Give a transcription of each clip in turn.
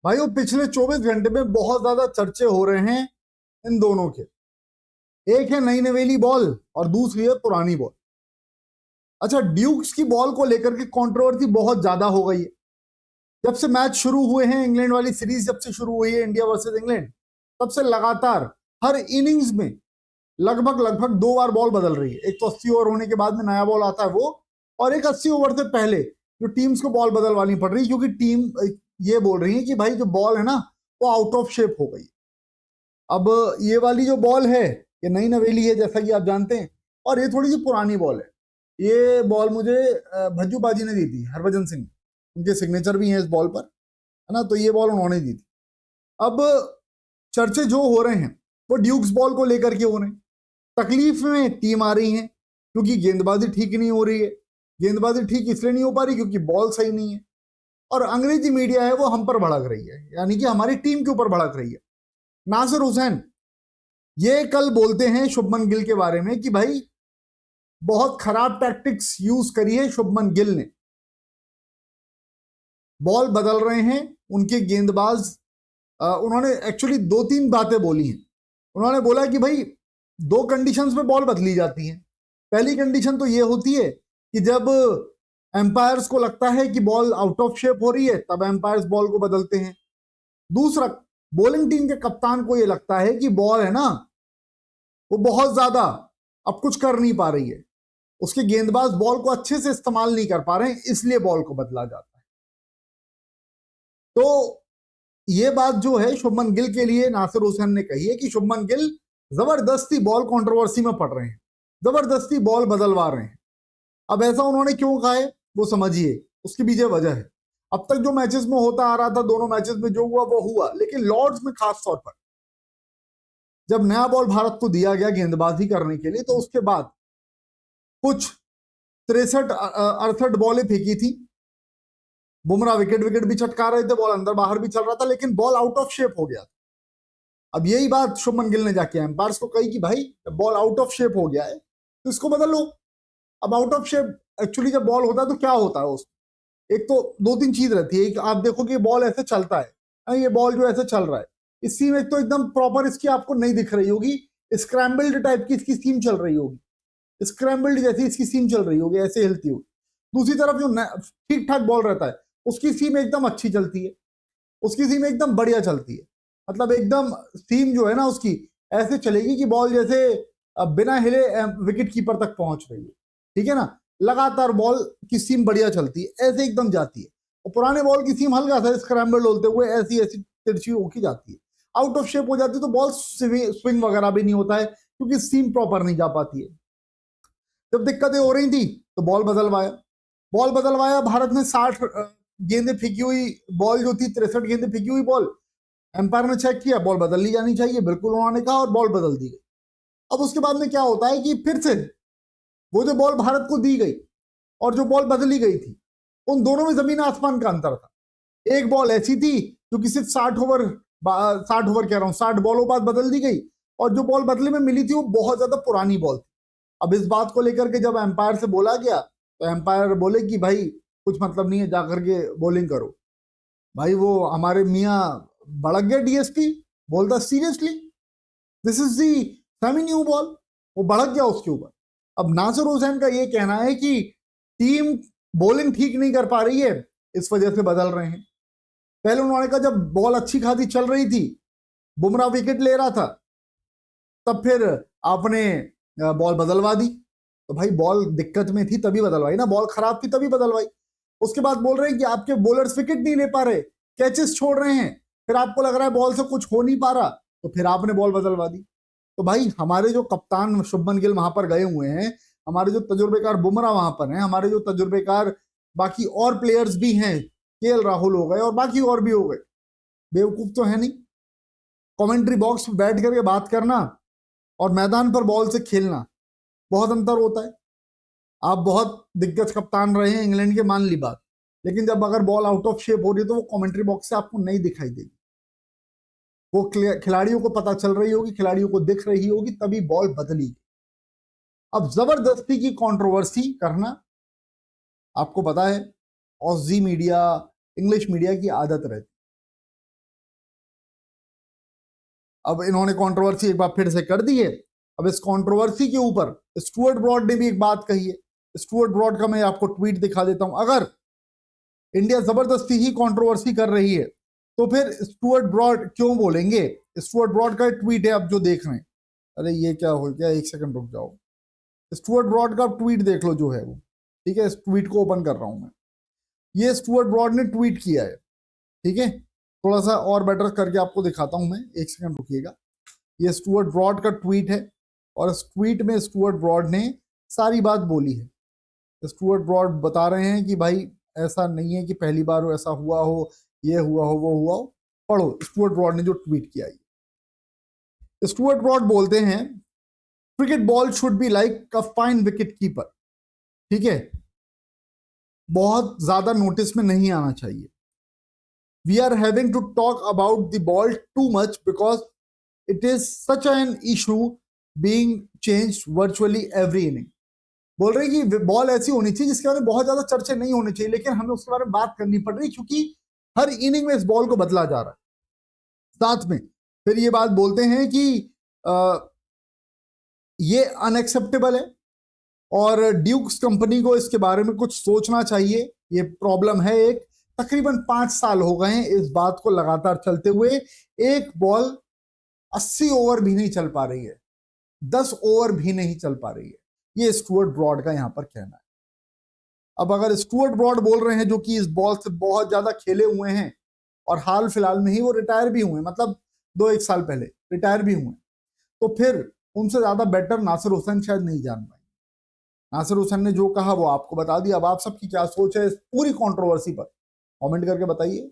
भाई वो पिछले 24 घंटे में बहुत ज्यादा चर्चे हो रहे हैं इन दोनों के। एक है नई नवेली बॉल और दूसरी है पुरानी बॉल। अच्छा, ड्यूक्स की बॉल को लेकर के कंट्रोवर्सी बहुत ज्यादा हो गई है। जब से मैच शुरू हुए हैं, इंग्लैंड वाली सीरीज जब से शुरू हुई है इंडिया वर्सेस इंग्लैंड, तब से लगातार हर इनिंग्स में लगभग लगभग 2 बार बॉल बदल रही है। एक तो 80 ओवर होने के बाद में नया बॉल आता है वो, और एक 80 ओवर से पहले जो टीम्स को बॉल बदलवानी पड़ रही है, क्योंकि टीम ये बोल रही है कि भाई जो बॉल है ना वो आउट ऑफ शेप हो गई। अब ये वाली जो बॉल है ये नई नवेली है जैसा कि आप जानते हैं, और ये थोड़ी सी पुरानी बॉल है। ये बॉल मुझे भज्जू बाजी ने दी थी, हरभजन सिंह, उनके सिग्नेचर भी हैं इस बॉल पर, है ना, तो ये बॉल उन्होंने दी थी। अब चर्चे जो हो रहे हैं वो ड्यूक्स बॉल को लेकर के हो रहे हैं। तकलीफ में टीम आ रही है क्योंकि गेंदबाजी ठीक नहीं हो रही है। गेंदबाजी ठीक इसलिए नहीं हो पा रही क्योंकि बॉल सही नहीं है, और अंग्रेजी मीडिया है वो हम पर भड़क रही है, यानी कि हमारी टीम के ऊपर भड़क रही है। नासिर हुसैन ये कल बोलते हैं शुभमन गिल के बारे में कि भाई बहुत खराब टैक्टिक्स यूज करी है शुभमन गिल ने, बॉल बदल रहे हैं उनके गेंदबाज। उन्होंने एक्चुअली 2-3 बातें बोली हैं। उन्होंने बोला कि भाई 2 कंडीशंस में बॉल बदली जाती है। पहली कंडीशन तो ये होती है कि जब एम्पायर्स को लगता है कि बॉल आउट ऑफ शेप हो रही है तब एम्पायर्स बॉल को बदलते हैं। दूसरा, बॉलिंग टीम के कप्तान को ये लगता है कि बॉल है ना वो बहुत ज्यादा अब कुछ कर नहीं पा रही है, उसके गेंदबाज बॉल को अच्छे से इस्तेमाल नहीं कर पा रहे हैं, इसलिए बॉल को बदला जाता है। तो ये बात जो है शुभमन गिल के लिए नासिर हुसैन ने कही है कि शुभमन गिल जबरदस्ती बॉल कंट्रोवर्सी में पड़ रहे हैं, जबरदस्ती बॉल बदलवा रहे हैं। अब ऐसा उन्होंने क्यों कहा है वो समझिए, उसके पीछे वजह है। अब तक जो मैचेस में होता आ रहा था, दोनों मैचेस में जो हुआ वो हुआ, लेकिन लॉर्ड्स में खास तौर पर जब नया बॉल भारत को दिया गया गेंदबाजी करने के लिए, तो उसके बाद कुछ 63-68 बॉलें फेंकी थी। बुमराह विकेट भी चटका रहे थे, बॉल अंदर बाहर भी चल रहा था, लेकिन बॉल आउट ऑफ शेप हो गया। अब यही बात शुभमन गिल ने जाके एम्पायर्स को कही कि भाई बॉल आउट ऑफ शेप हो गया है तो इसको बदल लो। अब आउट ऑफ शेप एक्चुअली जब बॉल होता है तो क्या होता है उसमें, एक तो 2-3 चीज रहती है। एक आप देखो कि बॉल ऐसे चलता है, ये बॉल जो ऐसे चल रहा है, इस सीम एक तो एकदम प्रॉपर इसकी आपको नहीं दिख रही होगी, स्क्रैम्बल्ड टाइप की इसकी सीम चल रही होगी, स्क्रैम्बल्ड जैसी इसकी सीम चल रही होगी, ऐसे हिलती होगी। दूसरी तरफ जो ठीक ठाक बॉल रहता है उसकी सीम एकदम अच्छी चलती है, उसकी सीम एकदम बढ़िया चलती है। मतलब एकदम सीम जो है ना उसकी ऐसे चलेगी कि बॉल जैसे बिना हिले विकेट कीपर तक पहुंच रही है, ठीक है ना। लगातार बॉल की सीम बढ़िया चलती है, ऐसे एकदम जाती है। और पुराने बॉल की सीम हल्का सा स्क्रैम्बल होते हुए ऐसी ऐसी तिरछी होके जाती है, आउट ऑफ शेप हो जाती है, तो बॉल स्विंग वगैरह भी नहीं होता है क्योंकि सीम प्रॉपर नहीं जा पाती है। जब दिक्कतें हो रही थी तो बॉल बदलवाया भारत ने। 60 गेंदें फेंकी हुई बॉल जो थी, 63 गेंदें फेंकी हुई बॉल, एम्पायर ने चेक किया, बॉल बदल ली जानी चाहिए, बिल्कुल उन्होंने कहा, और बॉल बदल दी गई। अब उसके बाद में क्या होता है कि फिर से वो जो बॉल भारत को दी गई और जो बॉल बदली गई थी, उन दोनों में जमीन आसमान का अंतर था। एक बॉल ऐसी थी जो कि सिर्फ 60 ओवर कह रहा हूं, 60 बॉलों बाद बदल दी गई, और जो बॉल बदले में मिली थी वो बहुत ज्यादा पुरानी बॉल थी। अब इस बात को लेकर के जब एम्पायर से बोला गया तो एम्पायर बोले कि भाई कुछ मतलब नहीं है, जाकर के बॉलिंग करो। भाई वो हमारे मियाँ भड़क गया, डीएसपी बोलता seriously this is the semi new ball, वो भड़क गया उसके ऊपर। अब नासिर हुसैन का ये कहना है कि टीम बॉलिंग ठीक नहीं कर पा रही है, इस वजह से बदल रहे हैं। पहले उन्होंने कहा जब बॉल अच्छी खासी चल रही थी, बुमराह विकेट ले रहा था, तब फिर आपने बॉल बदलवा दी। तो भाई बॉल दिक्कत में थी तभी बदलवाई ना, बॉल खराब थी तभी बदलवाई। उसके बाद बोल रहे हैं कि आपके बॉलर्स विकेट नहीं ले पा रहे, कैचेस छोड़ रहे हैं, फिर आपको लग रहा है बॉल से कुछ हो नहीं पा रहा, तो फिर आपने बॉल बदलवा दी। तो भाई हमारे जो कप्तान शुभमन गिल वहां पर गए हुए हैं, हमारे जो तजुर्बेकार बुमराह वहां पर हैं, हमारे जो तजुर्बेकार बाकी और प्लेयर्स भी हैं, केएल राहुल हो गए और बाकी और भी हो गए, बेवकूफ तो है नहीं। कमेंट्री बॉक्स में बैठ करके बात करना और मैदान पर बॉल से खेलना बहुत अंतर होता है। आप बहुत दिग्गज कप्तान रहे हैं इंग्लैंड के, मान ली बात, लेकिन जब अगर बॉल आउट ऑफ शेप हो रही है तो वो कमेंट्री बॉक्स से आपको नहीं दिखाई देगी, वो खिलाड़ियों को पता चल रही होगी, खिलाड़ियों को दिख रही होगी, तभी बॉल बदली। अब जबरदस्ती की कंट्रोवर्सी करना, आपको पता है ऑजी मीडिया, इंग्लिश मीडिया की आदत रहती, अब इन्होंने कंट्रोवर्सी एक बार फिर से कर दी है। अब इस कंट्रोवर्सी के ऊपर स्टुअर्ट ब्रॉड ने भी एक बात कही है। स्टुअर्ट ब्रॉड का मैं आपको ट्वीट दिखा देता हूं। अगर इंडिया जबरदस्ती ही कंट्रोवर्सी कर रही है तो फिर स्टुअर्ट ब्रॉड क्यों बोलेंगे? स्टुअर्ट ब्रॉड का ट्वीट है, आप जो देख रहे हैं। अरे ये क्या हो गया, एक सेकंड रुक जाओ। स्टुअर्ट ब्रॉड का ट्वीट देख लो जो है वो, ठीक है। इस ट्वीट को ओपन कर रहा हूं मैं। ये स्टुअर्ट ब्रॉड ने ट्वीट किया है, ठीक है। थोड़ा सा और बेटर करके आपको दिखाता हूं मैं, एक सेकंड रुकिएगा। ये स्टुअर्ट ब्रॉड का ट्वीट है और इस ट्वीट में स्टुअर्ट ब्रॉड ने सारी बात बोली है। स्टुअर्ट ब्रॉड बता रहे हैं कि भाई ऐसा नहीं है कि पहली बार ऐसा हुआ हो, ये हुआ हो, वो हुआ हो। पढ़ो स्टुअर्ट ब्रॉड ने जो ट्वीट किया है। स्टुअर्ट ब्रॉड बोलते हैं cricket ball should be like a fine wicket keeper, ठीक है। बहुत ज्यादा नोटिस में नहीं आना चाहिए। We are having to talk about the ball too much because it is such an issue being changed virtually every inning. बोल रहे हैं कि बॉल ऐसी होनी चाहिए जिसके बारे में बहुत ज्यादा चर्चे नहीं होने चाहिए, लेकिन हमें उसके बारे में बात करनी पड़ रही क्योंकि हर इनिंग में इस बॉल को बदला जा रहा है। साथ में फिर ये बात बोलते हैं कि ये अनएक्सेप्टेबल है और ड्यूक्स कंपनी को इसके बारे में कुछ सोचना चाहिए। ये प्रॉब्लम है। एक तकरीबन 5 साल हो गए हैं इस बात को लगातार चलते हुए। एक बॉल 80 ओवर भी नहीं चल पा रही है, 10 ओवर भी नहीं चल पा रही है। ये स्टुअर्ट ब्रॉड का यहां पर कहना है। अब अगर स्टुअर्ट ब्रॉड बोल रहे हैं जो कि इस बॉल से बहुत ज्यादा खेले हुए हैं और हाल फिलहाल में ही वो रिटायर भी हुए, मतलब 2-1 साल पहले रिटायर भी हुए, तो फिर उनसे ज्यादा बेटर नासिर हुसैन शायद नहीं जान पाए। नासिर हुसैन ने जो कहा वो आपको बता दिया। अब आप सबकी क्या सोच है इस पूरी कंट्रोवर्सी पर, कमेंट करके बताइए।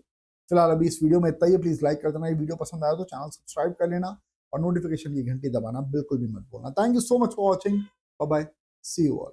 फिलहाल अभी इस वीडियो में इतना ही। प्लीज लाइक कर देना। ये वीडियो पसंद आया तो चैनल सब्सक्राइब कर लेना और नोटिफिकेशन की घंटी दबाना बिल्कुल भी मत भूलना। Thank you so much for watching. Bye bye, see you all.